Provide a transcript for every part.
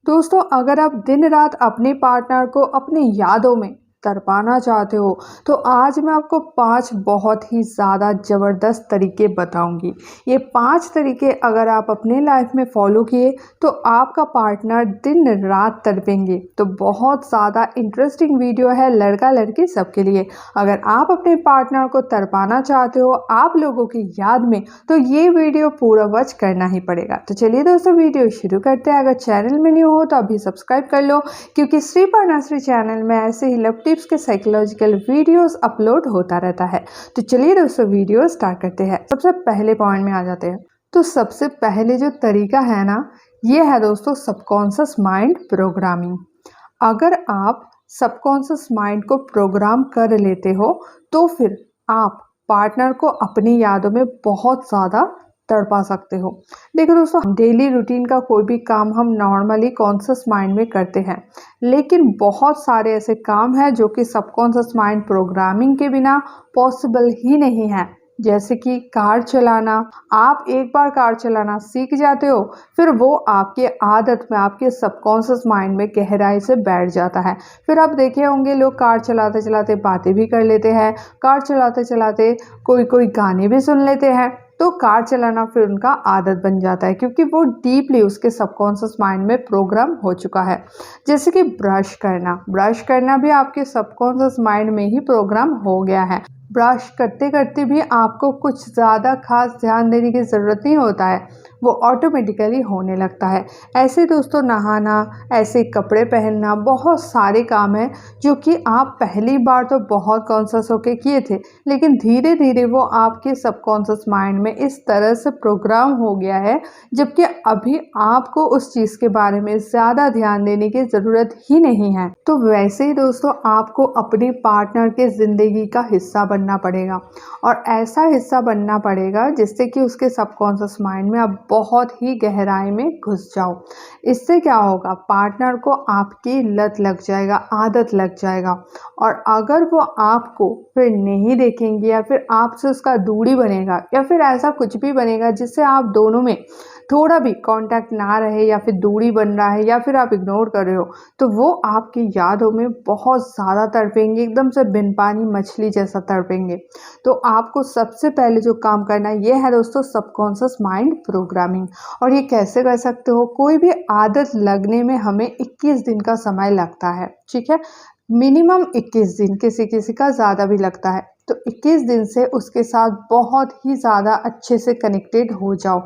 दोस्तों, अगर आप दिन रात अपने पार्टनर को अपनी यादों में तड़पाना चाहते हो तो आज मैं आपको 5 बहुत ही ज़्यादा ज़बरदस्त तरीके बताऊंगी। ये 5 तरीके अगर आप अपने लाइफ में फॉलो किए तो आपका पार्टनर दिन रात तड़पेंगे। तो बहुत ज़्यादा इंटरेस्टिंग वीडियो है लड़का लड़की सबके लिए। अगर आप अपने पार्टनर को तड़पाना चाहते हो आप लोगों की याद में, तो ये वीडियो पूरा वॉच करना ही पड़ेगा। तो चलिए दोस्तों, वीडियो शुरू करते हैं। अगर चैनल में न्यू हो तो अभी सब्सक्राइब कर लो, क्योंकि श्रीपा नर्सरी चैनल में ऐसे ही लव टिप्स के साइकोलॉजिकल वीडियोस अपलोड होता रहता है। तो चलिए दोस्तों, वीडियो स्टार्ट करते हैं। सबसे पहले पॉइंट में आ जाते हैं। तो सबसे पहले जो तरीका है ना, ये है दोस्तों सबकॉन्शियस माइंड प्रोग्रामिंग। अगर आप सबकॉन्शियस माइंड को प्रोग्राम कर लेते हो तो फिर आप पार्टनर को अपनी यादों में बहुत ज़्यादा तड़पा सकते हो। देखो दोस्तों, डेली रूटीन का कोई भी काम हम नॉर्मली कॉन्शियस माइंड में करते हैं, लेकिन बहुत सारे ऐसे काम हैं जो कि सबकॉन्शियस माइंड प्रोग्रामिंग के बिना पॉसिबल ही नहीं है। जैसे कि कार चलाना। आप एक बार कार चलाना सीख जाते हो, फिर वो आपके आदत में, आपके सबकॉन्शियस माइंड में गहराई से बैठ जाता है। फिर आप देखे होंगे लोग कार चलाते चलाते बातें भी कर लेते हैं, कार चलाते चलाते कोई कोई गाने भी सुन लेते हैं। तो कार चलाना फिर उनका आदत बन जाता है, क्योंकि वो डीपली उसके सबकॉन्शियस माइंड में प्रोग्राम हो चुका है। जैसे कि ब्रश करना भी आपके सबकॉन्शियस माइंड में ही प्रोग्राम हो गया है। ब्रश करते करते भी आपको कुछ ज़्यादा खास ध्यान देने की ज़रूरत नहीं होता है, वो ऑटोमेटिकली होने लगता है। ऐसे दोस्तों नहाना, ऐसे कपड़े पहनना, बहुत सारे काम हैं जो कि आप पहली बार तो बहुत कॉन्शियस होके किए थे, लेकिन धीरे धीरे वो आपके सबकॉन्शियस माइंड में इस तरह से प्रोग्राम हो गया है, जबकि अभी आपको उस चीज़ के बारे में ज़्यादा ध्यान देने की ज़रूरत ही नहीं है। तो वैसे ही दोस्तों, आपको अपने पार्टनर के ज़िंदगी का हिस्सा बनना पड़ेगा, और ऐसा हिस्सा बनना पड़ेगा जिससे कि उसके सबकॉन्शियस माइंड में आप बहुत ही गहराई में घुस जाओ। इससे क्या होगा, पार्टनर को आपकी लत लग जाएगा, आदत लग जाएगा। और अगर वो आपको फिर नहीं देखेंगे, या फिर आपसे उसका दूरी बनेगा, या फिर ऐसा कुछ भी बनेगा जिससे आप दोनों में थोड़ा भी कांटेक्ट ना रहे, या फिर दूरी बन रहा है, या फिर आप इग्नोर कर रहे हो, तो वो आपकी यादों में बहुत ज़्यादा तड़पेंगे, एकदम से बिन पानी मछली जैसा तड़पेंगे। तो आपको सबसे पहले जो काम करना है ये है दोस्तों सबकॉन्शियस माइंड प्रोग्रामिंग। और ये कैसे कर सकते हो, कोई भी आदत लगने में हमें 21 दिन का समय लगता है, ठीक है। मिनिमम 21 दिन, किसी किसी का ज़्यादा भी लगता है। तो 21 दिन से उसके साथ बहुत ही ज़्यादा अच्छे से कनेक्टेड हो जाओ।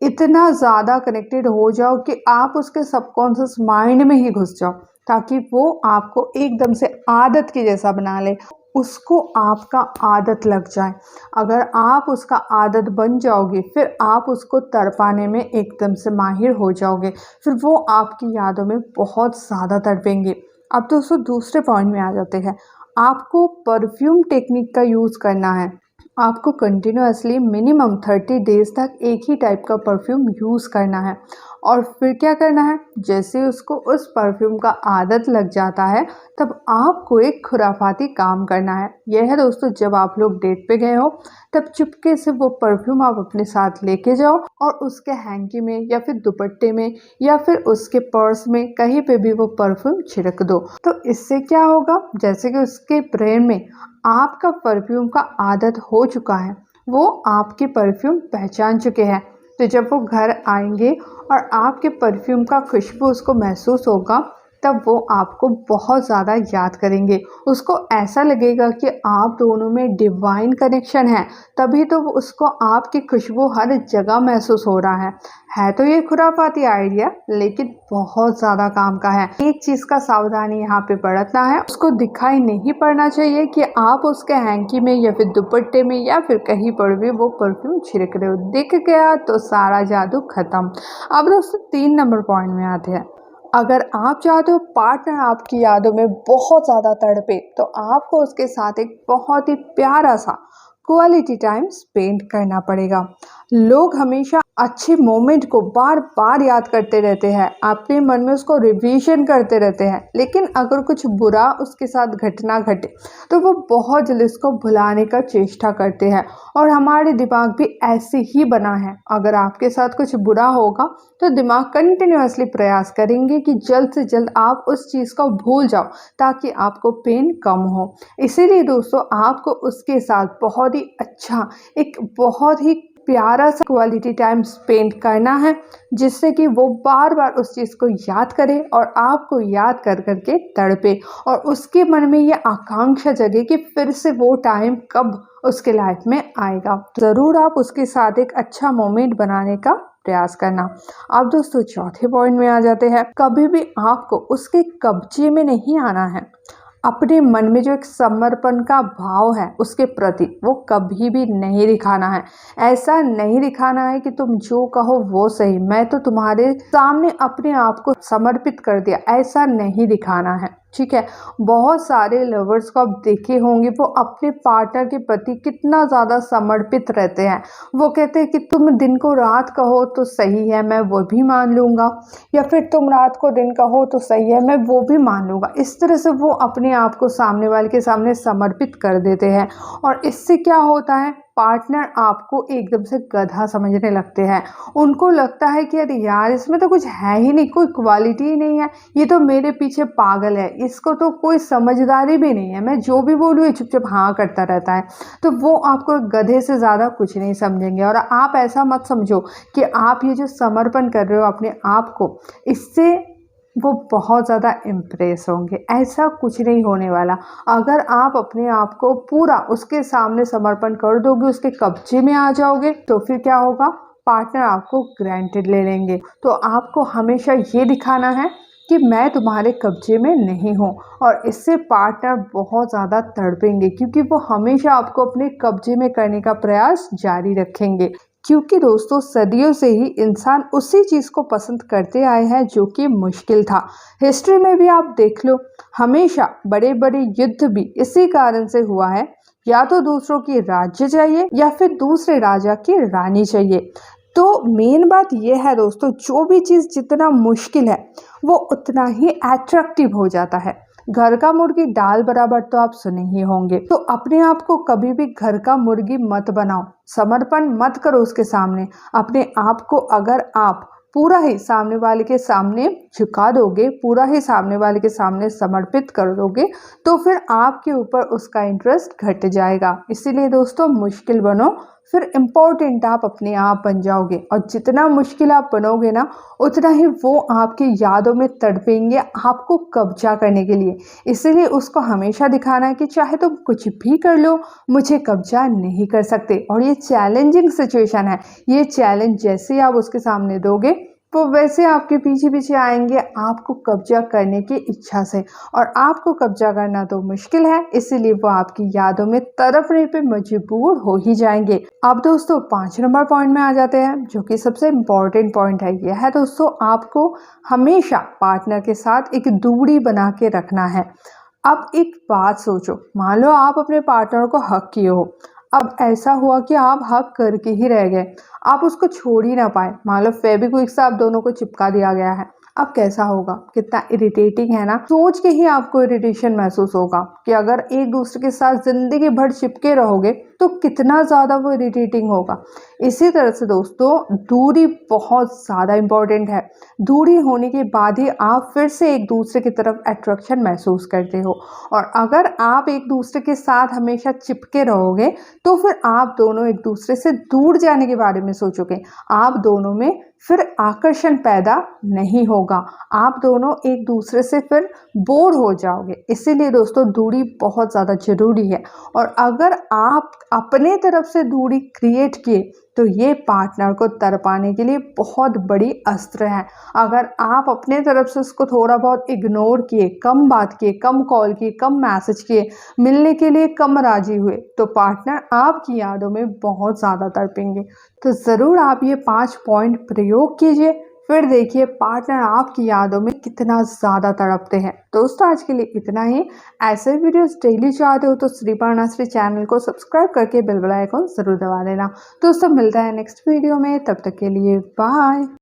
इतना ज़्यादा कनेक्टेड हो जाओ कि आप उसके सबकॉन्शियस माइंड में ही घुस जाओ, ताकि वो आपको एकदम से आदत की जैसा बना ले, उसको आपका आदत लग जाए। अगर आप उसका आदत बन जाओगे, फिर आप उसको तड़पाने में एकदम से माहिर हो जाओगे, फिर वो आपकी यादों में बहुत ज़्यादा तड़पेंगे। अब दोस्तों दूसरे पॉइंट में आ जाते हैं। आपको परफ्यूम टेक्निक का यूज़ करना है। आपको कंटिन्यूअसली मिनिमम 30 डेज तक एक ही टाइप का परफ्यूम यूज़ करना है। और फिर क्या करना है, जैसे उसको उस परफ्यूम का आदत लग जाता है, तब आपको एक खुराफाती काम करना है। यह है दोस्तों, जब आप लोग डेट पे गए हो, तब चुपके से वो परफ्यूम आप अपने साथ लेके जाओ, और उसके हैंकी में, या फिर दुपट्टे में, या फिर उसके पर्स में, कहीं पे भी वो परफ्यूम छिड़क दो। तो इससे क्या होगा, जैसे कि उसके ब्रेन में आपका परफ्यूम का आदत हो चुका है, वो आपके परफ्यूम पहचान चुके हैं। तो जब वो घर आएंगे और आपके परफ्यूम का खुशबू उसको महसूस होगा, तब वो आपको बहुत ज़्यादा याद करेंगे। उसको ऐसा लगेगा कि आप दोनों में डिवाइन कनेक्शन है, तभी तो वो उसको आपकी खुशबू हर जगह महसूस हो रहा है। तो ये खुराफाती आइडिया, लेकिन बहुत ज़्यादा काम का है। एक चीज़ का सावधानी यहाँ पे बरतना है, उसको दिखाई नहीं पड़ना चाहिए कि आप उसके हैंकी में, या फिर दुपट्टे में, या फिर कहीं पर भी वो परफ्यूम छिड़क रहे हो। दिख गया तो सारा जादू खत्म। अब दोस्तों 3 नंबर पॉइंट में आते हैं। अगर आप चाहते हो पार्टनर आपकी यादों में बहुत ज़्यादा तड़पे, तो आपको उसके साथ एक बहुत ही प्यारा सा क्वालिटी टाइम स्पेंड करना पड़ेगा। लोग हमेशा अच्छे मोमेंट को बार बार याद करते रहते हैं, अपने मन में उसको रिवीजन करते रहते हैं, लेकिन अगर कुछ बुरा उसके साथ घटना घटे तो वो बहुत जल्दी उसको भुलाने का चेष्टा करते हैं। और हमारे दिमाग भी ऐसे ही बना है, अगर आपके साथ कुछ बुरा होगा तो दिमाग कंटिन्यूअसली प्रयास करेंगे कि जल्द से जल्द आप उस चीज़ को भूल जाओ ताकि आपको पेन कम हो। इसीलिए दोस्तों आपको उसके साथ बहुत ही अच्छा, एक बहुत ही प्यारा सा क्वालिटी टाइम स्पेंड करना है, जिससे कि वो बार बार उस चीज़ को याद करे और आपको याद कर करके तड़पे और उसके मन में ये आकांक्षा जगे कि फिर से वो टाइम कब उसके लाइफ में आएगा। ज़रूर आप उसके साथ एक अच्छा मोमेंट बनाने का प्रयास करना। अब दोस्तों चौथे पॉइंट में आ जाते हैं। कभी भी आपको उसके कब्जे में नहीं आना है। अपने मन में जो एक समर्पण का भाव है उसके प्रति, वो कभी भी नहीं दिखाना है। ऐसा नहीं दिखाना है कि तुम जो कहो वो सही, मैं तो तुम्हारे सामने अपने आप को समर्पित कर दिया, ऐसा नहीं दिखाना है। ठीक है, बहुत सारे लवर्स को आप देखे होंगे वो अपने पार्टनर के प्रति कितना ज़्यादा समर्पित रहते हैं। वो कहते हैं कि तुम दिन को रात कहो तो सही है, मैं वो भी मान लूँगा, या फिर तुम रात को दिन कहो तो सही है, मैं वो भी मान लूँगा। इस तरह से वो अपने आप को सामने वाले के सामने समर्पित कर देते हैं और इससे क्या होता है, पार्टनर आपको एकदम से गधा समझने लगते हैं। उनको लगता है कि अरे यार इसमें तो कुछ है ही नहीं, कोई क्वालिटी ही नहीं है, ये तो मेरे पीछे पागल है, इसको तो कोई समझदारी भी नहीं है, मैं जो भी बोलूँ ये चुपचाप हाँ करता रहता है। तो वो आपको गधे से ज़्यादा कुछ नहीं समझेंगे। और आप ऐसा मत समझो कि आप ये जो समर्पण कर रहे हो अपने आप को, इससे वो बहुत ज़्यादा इम्प्रेस होंगे, ऐसा कुछ नहीं होने वाला। अगर आप अपने आप को पूरा उसके सामने समर्पण कर दोगे, उसके कब्जे में आ जाओगे, तो फिर क्या होगा, पार्टनर आपको ग्रांटेड ले लेंगे। तो आपको हमेशा ये दिखाना है कि मैं तुम्हारे कब्जे में नहीं हूँ, और इससे पार्टनर बहुत ज़्यादा तड़पेंगे क्योंकि वो हमेशा आपको अपने कब्जे में करने का प्रयास जारी रखेंगे। क्योंकि दोस्तों सदियों से ही इंसान उसी चीज़ को पसंद करते आए हैं जो कि मुश्किल था। हिस्ट्री में भी आप देख लो, हमेशा बड़े बड़े युद्ध भी इसी कारण से हुआ है, या तो दूसरों की राज्य चाहिए या फिर दूसरे राजा की रानी चाहिए। तो मेन बात यह है दोस्तों, जो भी चीज़ जितना मुश्किल है वो उतना ही अट्रैक्टिव हो जाता है। घर का मुर्गी दाल बराबर तो आप सुने ही होंगे। तो अपने आप को कभी भी घर का मुर्गी मत बनाओ, समर्पण मत करो उसके सामने। अपने आप को अगर आप पूरा ही सामने वाले के सामने झुका दोगे, पूरा ही सामने वाले के सामने समर्पित कर दोगे, तो फिर आपके ऊपर उसका इंटरेस्ट घट जाएगा। इसीलिए दोस्तों मुश्किल बनो, फिर इम्पोर्टेंट आप अपने आप बन जाओगे। और जितना मुश्किल आप बनोगे ना, उतना ही वो आपकी यादों में तड़पेंगे आपको कब्जा करने के लिए। इसीलिए उसको हमेशा दिखाना है कि चाहे तुम कुछ भी कर लो, मुझे कब्जा नहीं कर सकते। और ये चैलेंजिंग सिचुएशन है, ये चैलेंज जैसे ही आप उसके सामने दोगे वो वैसे आपके पीछे पीछे आएंगे आपको कब्जा करने की इच्छा से। और आपको कब्जा करना तो मुश्किल है, इसीलिए वो आपकी यादों में तड़पने पे मजबूर हो ही जाएंगे। अब दोस्तों 5 नंबर पॉइंट में आ जाते हैं, जो कि सबसे इम्पोर्टेंट पॉइंट है। यह है दोस्तों, आपको हमेशा पार्टनर के साथ एक दूरी बना के रखना है। अब एक बात सोचो, मान लो आप अपने पार्टनर को हक किए हो, अब ऐसा हुआ कि आप हक करके ही रह गए, आप उसको छोड़ ही ना पाए, मान लो फेविक्विक से आप दोनों को चिपका दिया गया है। अब कैसा होगा, कितना इरिटेटिंग है ना। सोच के ही आपको इरिटेशन महसूस होगा कि अगर एक दूसरे के साथ जिंदगी भर चिपके रहोगे तो कितना ज़्यादा वो इरिटेटिंग होगा। इसी तरह से दोस्तों दूरी बहुत ज़्यादा इम्पोर्टेंट है। दूरी होने के बाद ही आप फिर से एक दूसरे की तरफ अट्रैक्शन महसूस करते हो। और अगर आप एक दूसरे के साथ हमेशा चिपके रहोगे तो फिर आप दोनों एक दूसरे से दूर जाने के बारे में सोचोगे, आप दोनों में फिर आकर्षण पैदा नहीं होगा, आप दोनों एक दूसरे से फिर बोर हो जाओगे। इसीलिए दोस्तों दूरी बहुत ज़्यादा ज़रूरी है। और अगर आप अपने तरफ से दूरी क्रिएट किए तो ये पार्टनर को तरपाने के लिए बहुत बड़ी अस्त्र है। अगर आप अपने तरफ से उसको थोड़ा बहुत इग्नोर किए, कम बात किए, कम कॉल किए, कम मैसेज किए, मिलने के लिए कम राजी हुए, तो पार्टनर आपकी यादों में बहुत ज़्यादा तड़पेंगे। तो ज़रूर आप ये 5 पॉइंट प्रयोग कीजिए, फिर देखिए पार्टनर आपकी यादों में कितना ज़्यादा तड़पते हैं। दोस्तों आज के लिए इतना ही। ऐसे वीडियोस डेली चाहते हो तो श्री चैनल को सब्सक्राइब करके बेल आइकन ज़रूर दबा देना। दोस्तों मिलता है नेक्स्ट वीडियो में, तब तक के लिए बाय।